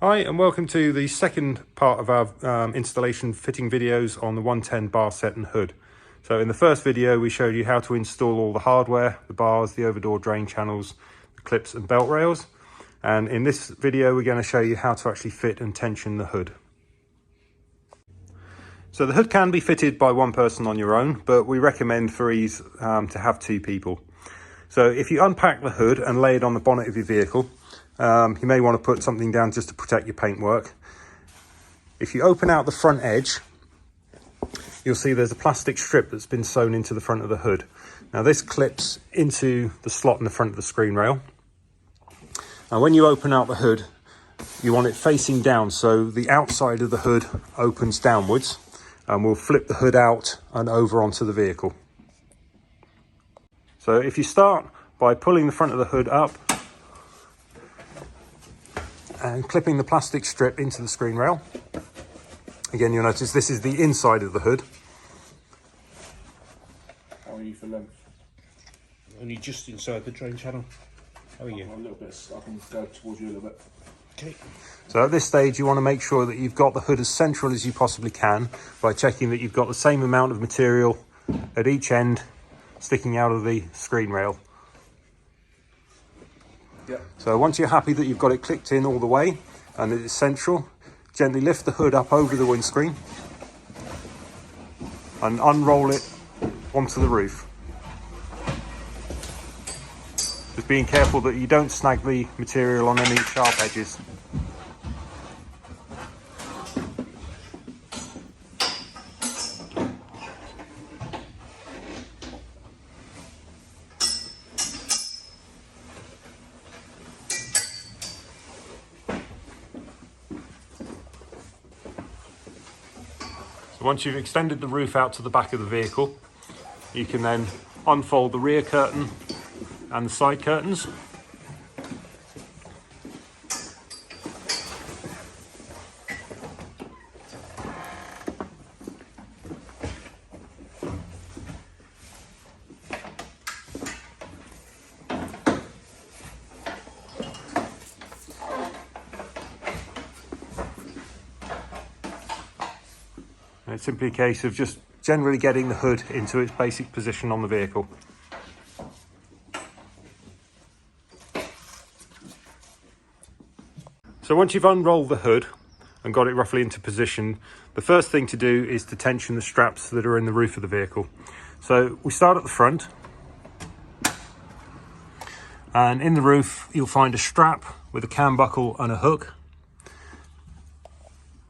Hi and welcome to the second part of our installation fitting videos on the 110 bar set and hood. So in the first video we showed you how to install all the hardware, the bars, the overdoor drain channels, the clips and belt rails. And in this video we're going to show you how to actually fit and tension the hood. So the hood can be fitted by one person on your own, but we recommend for ease to have two people. So if you unpack the hood and lay it on the bonnet of your vehicle, you may want to put something down just to protect your paintwork. If you open out the front edge, you'll see there's a plastic strip that's been sewn into the front of the hood. Now this clips into the slot in the front of the screen rail. Now when you open out the hood, you want it facing down so the outside of the hood opens downwards, and we'll flip the hood out and over onto the vehicle. So if you start by pulling the front of the hood up and clipping the plastic strip into the screen rail. Again, you'll notice this is the inside of the hood. How are you for length? Only just inside the drain channel. How are you? A little bit, I can go towards you a little bit. Okay. So at this stage you want to make sure that you've got the hood as central as you possibly can by checking that you've got the same amount of material at each end sticking out of the screen rail. Yep. So once you're happy that you've got it clicked in all the way and it's central, gently lift the hood up over the windscreen and unroll it onto the roof. Just being careful that you don't snag the material on any sharp edges. Once you've extended the roof out to the back of the vehicle, you can then unfold the rear curtain and the side curtains. It's simply a case of just generally getting the hood into its basic position on the vehicle. So once you've unrolled the hood and got it roughly into position, the first thing to do is to tension the straps that are in the roof of the vehicle. So we start at the front, and in the roof you'll find a strap with a cam buckle and a hook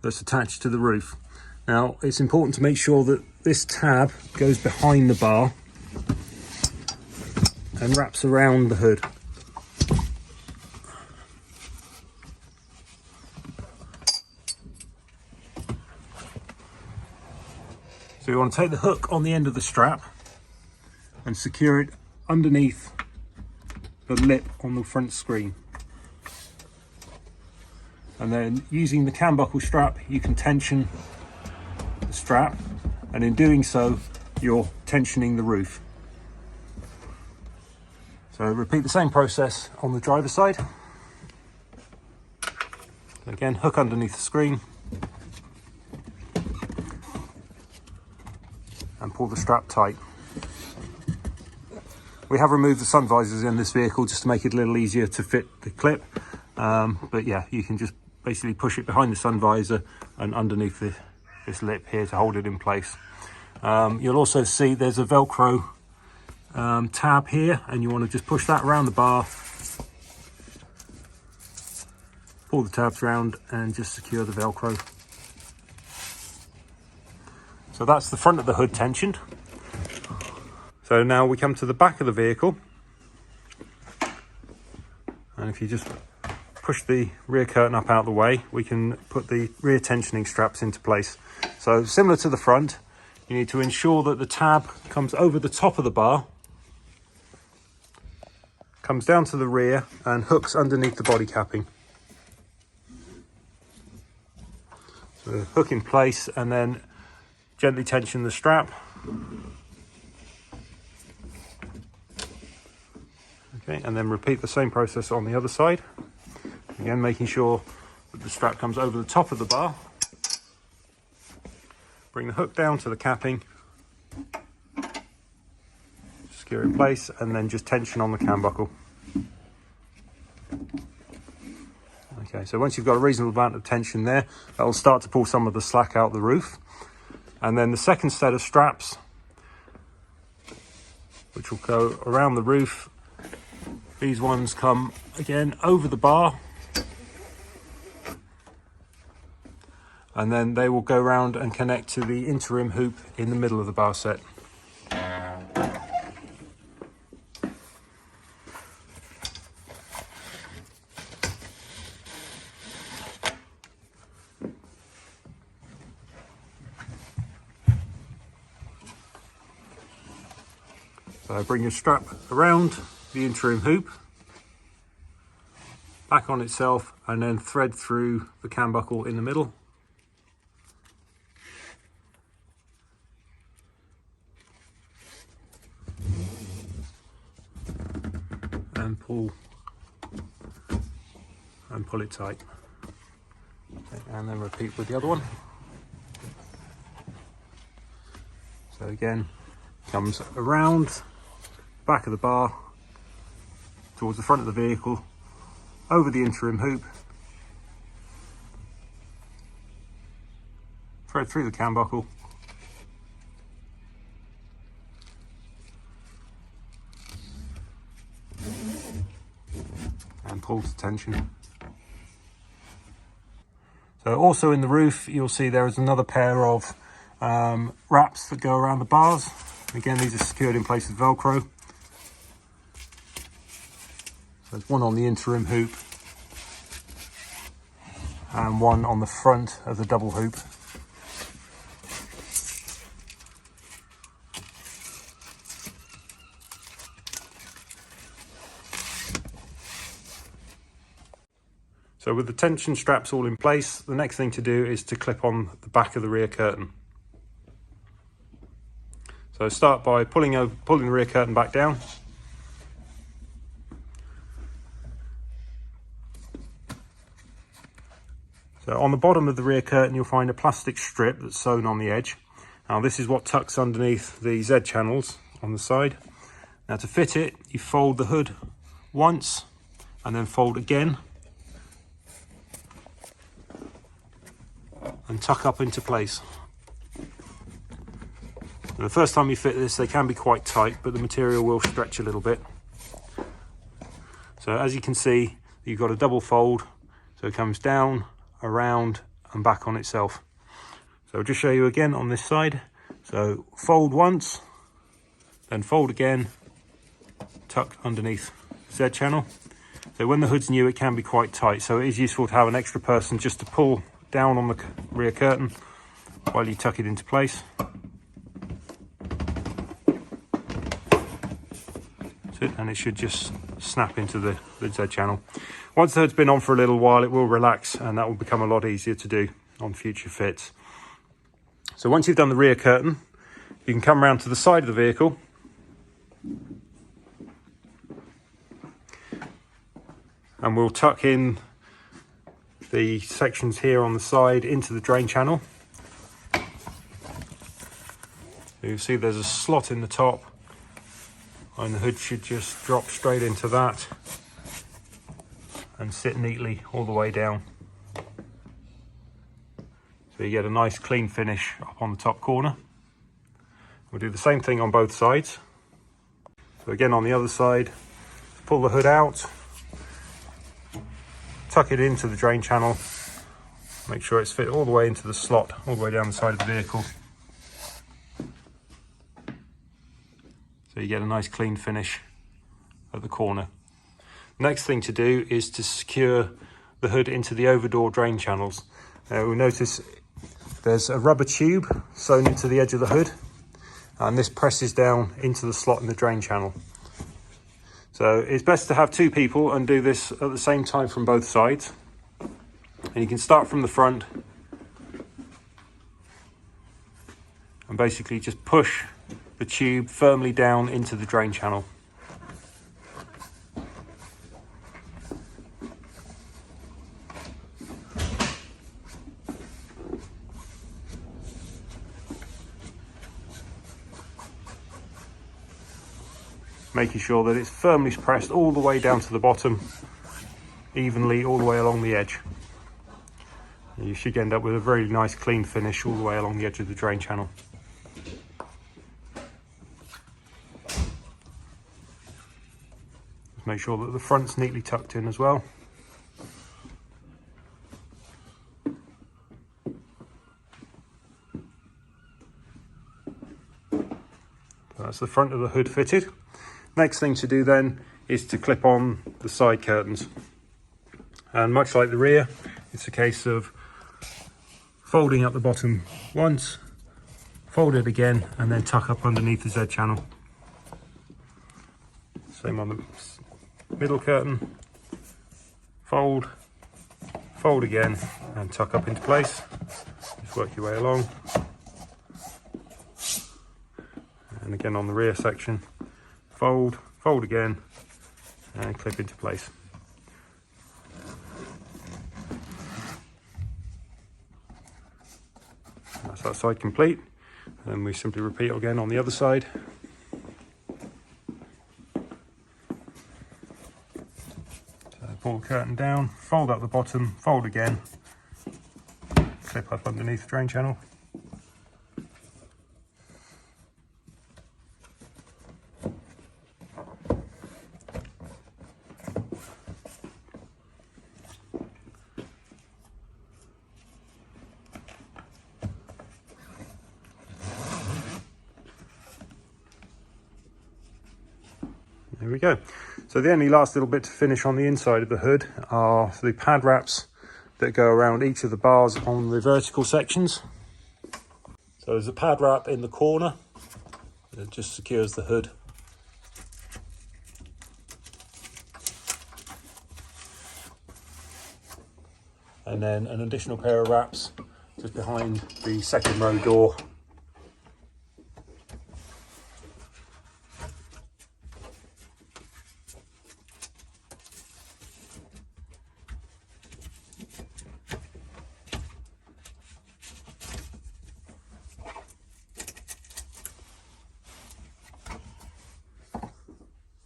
that's attached to the roof. Now, it's important to make sure that this tab goes behind the bar and wraps around the hood. So you want to take the hook on the end of the strap and secure it underneath the lip on the front screen. And then using the cam buckle strap, you can tension strap, and in doing so you're tensioning the roof. So repeat the same process on the driver's side. Again, hook underneath the screen and pull the strap tight. We have removed the sun visors in this vehicle just to make it a little easier to fit the clip, but yeah, you can just basically push it behind the sun visor and underneath this lip here to hold it in place. You'll also see there's a Velcro tab here, and you want to just push that around the bar, pull the tabs around and just secure the Velcro. So that's the front of the hood tensioned. So now we come to the back of the vehicle, and if you just push the rear curtain up out of the way, we can put the rear tensioning straps into place. So similar to the front, you need to ensure that the tab comes over the top of the bar, comes down to the rear and hooks underneath the body capping. So hook in place and then gently tension the strap. Okay, and then repeat the same process on the other side. Again, making sure that the strap comes over the top of the bar. Bring the hook down to the capping, secure in place, and then just tension on the cam buckle. Okay, so once you've got a reasonable amount of tension there, that will start to pull some of the slack out the roof. And then the second set of straps, which will go around the roof, these ones come again over the bar, and then they will go round and connect to the interim hoop in the middle of the bar set. So bring your strap around the interim hoop, back on itself, and then thread through the cam buckle in the middle. And pull it tight. Okay, and then repeat with the other one. So again, comes around back of the bar towards the front of the vehicle, over the interim hoop, thread through the cam buckle, and pull to tension. So also in the roof, you'll see there is another pair of wraps that go around the bars. Again, these are secured in place with Velcro. So there's one on the interim hoop and one on the front of the double hoop. So with the tension straps all in place, the next thing to do is to clip on the back of the rear curtain. So start by pulling the rear curtain back down. So on the bottom of the rear curtain, you'll find a plastic strip that's sewn on the edge. Now this is what tucks underneath the Z channels on the side. Now to fit it, you fold the hood once and then fold again and tuck up into place. And the first time you fit this, they can be quite tight, but the material will stretch a little bit. So as you can see, you've got a double fold, so it comes down, around and back on itself. So I'll just show you again on this side. So fold once, then fold again, tuck underneath Z channel. So when the hood's new, it can be quite tight, so it is useful to have an extra person just to pull down on the rear curtain while you tuck it into place. That's it, and it should just snap into the Z channel. Once the hood's been on for a little while, it will relax, and that will become a lot easier to do on future fits. So once you've done the rear curtain, you can come around to the side of the vehicle and we'll tuck in the sections here on the side into the drain channel. You'll see there's a slot in the top, and the hood should just drop straight into that and sit neatly all the way down. So you get a nice clean finish up on the top corner. We'll do the same thing on both sides. So again on the other side, pull the hood out, tuck it into the drain channel, make sure it's fit all the way into the slot, all the way down the side of the vehicle. So you get a nice clean finish at the corner. Next thing to do is to secure the hood into the overdoor drain channels. We'll notice there's a rubber tube sewn into the edge of the hood, and this presses down into the slot in the drain channel. So it's best to have two people and do this at the same time from both sides. And you can start from the front and basically just push the tube firmly down into the drain channel. making sure that it's firmly pressed all the way down to the bottom, evenly all the way along the edge. You should end up with a very nice clean finish all the way along the edge of the drain channel. Just make sure that the front's neatly tucked in as well. That's the front of the hood fitted. Next thing to do then is to clip on the side curtains. And much like the rear, it's a case of folding up the bottom once, fold it again, and then tuck up underneath the Z channel. Same on the middle curtain. Fold, fold again, and tuck up into place. Just work your way along. And again on the rear section, fold, fold again, and clip into place. That's that side complete, and we simply repeat again on the other side. So pull the curtain down, fold up the bottom, fold again, clip up underneath the drain channel. There we go. So the only last little bit to finish on the inside of the hood are the pad wraps that go around each of the bars on the vertical sections. So there's a pad wrap in the corner that just secures the hood. And then an additional pair of wraps just behind the second row door.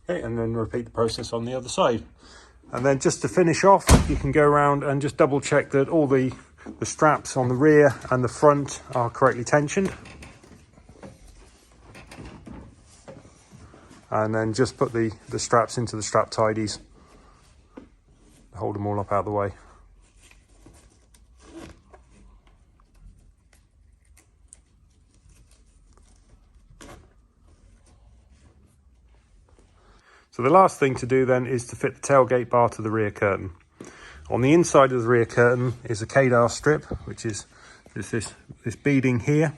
Okay, and then repeat the process on the other side. And then just to finish off, you can go around and just double check that all the straps on the rear and the front are correctly tensioned. And then just put the straps into the strap tidies. Hold them all up out of the way. So the last thing to do then is to fit the tailgate bar to the rear curtain. On the inside of the rear curtain is a Kadar strip, which is this beading here,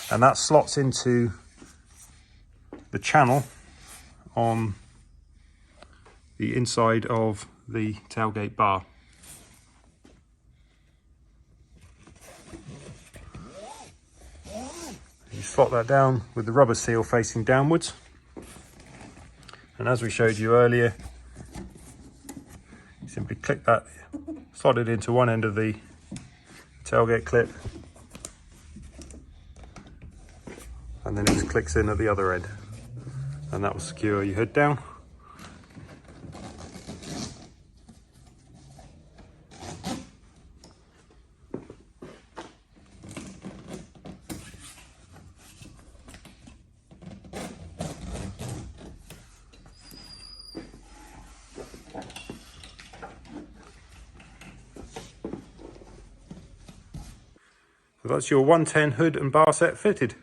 and that slots into the channel on the inside of the tailgate bar. You slot that down with the rubber seal facing downwards. And as we showed you earlier, you simply click that, slot it into one end of the tailgate clip, and then it just clicks in at the other end, and that will secure your hood down. So that's your 110 hood and bar set fitted.